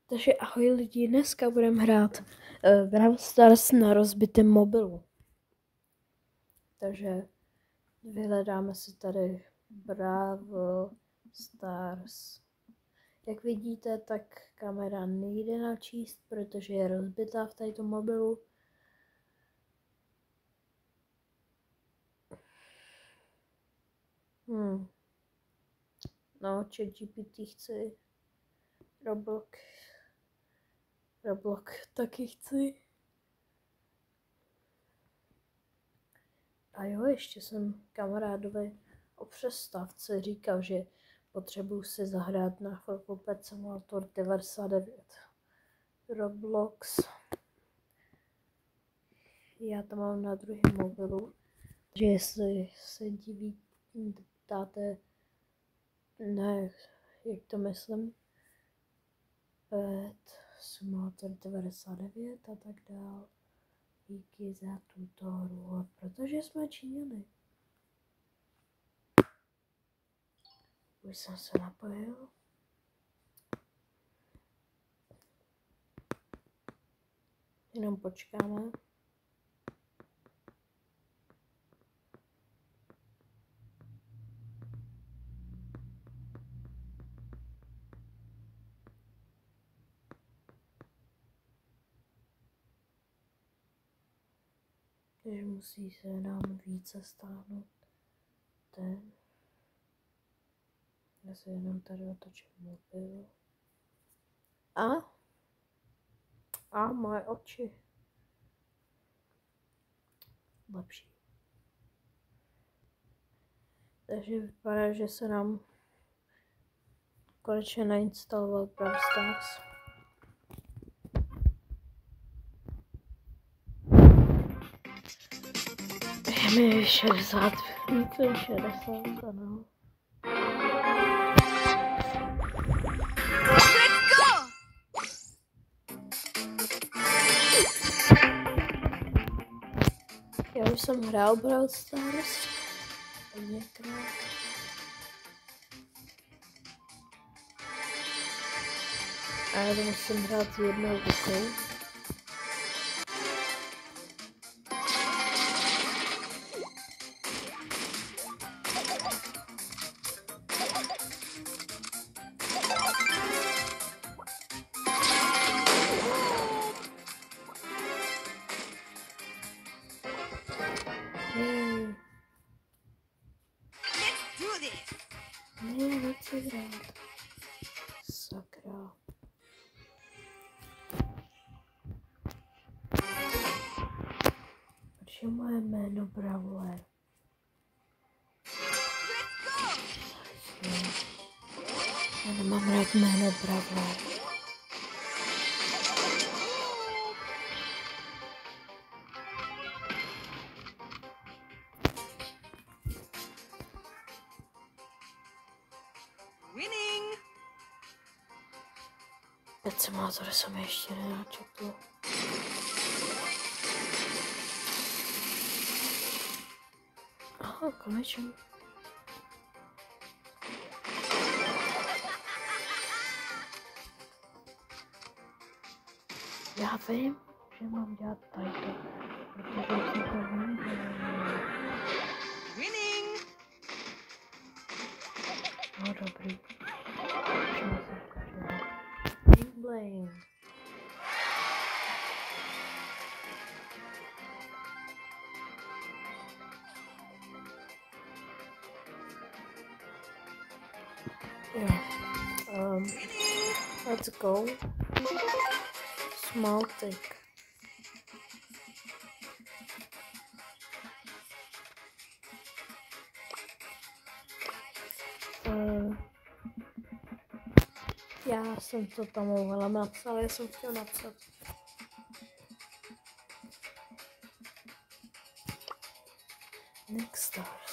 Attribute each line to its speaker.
Speaker 1: Takže ahoj lidi, dneska budeme hrát Brawl Stars na rozbitém mobilu. Takže vyhledáme si tady Brawl Stars. Jak vidíte, tak kamera nejde načíst, protože je rozbitá v této mobilu. No, ChatGPT chci. Roblox taky chci. A jo, ještě jsem kamarádovi o přestávce říkal, že potřebuji si zahrát na chvilku Pet Simulator 99. Roblox. Já to mám na druhém mobilu. Takže jestli se ptáte, ne, jak to myslím, Pet Simulator 99 a tak dál. Díky za tutorial, protože jsme Číňany. Už jsem se napojil. Jenom počkáme. Takže musí se nám více stáhnout ten. Já se jenom tady otočím mobil. A moje oči. Lepší. Takže vypadá, že se nám konečně nainstaloval Brawl Stars. Je mi 60, více 60, ano. Já už jsem hrál Brawl Stars hodněkrát. A já to musím hrát jednou rukou. Ne, nechci hrát. Sakra. Proč je moje jméno Brawler? Já nemám rád jméno Brawler.
Speaker 2: Winning.
Speaker 1: Pet Simulator jsem ještě nenačetl. Aha, konečně. Já vím, že mám dělat tajto, protože jsem to nevěděl.
Speaker 2: Winning.
Speaker 1: No dobrý. Bling bling. Yeah. Let's go. Small tick. Já jsem to tam mohla napsat, ale já jsem chtěl napsat. Next Stars.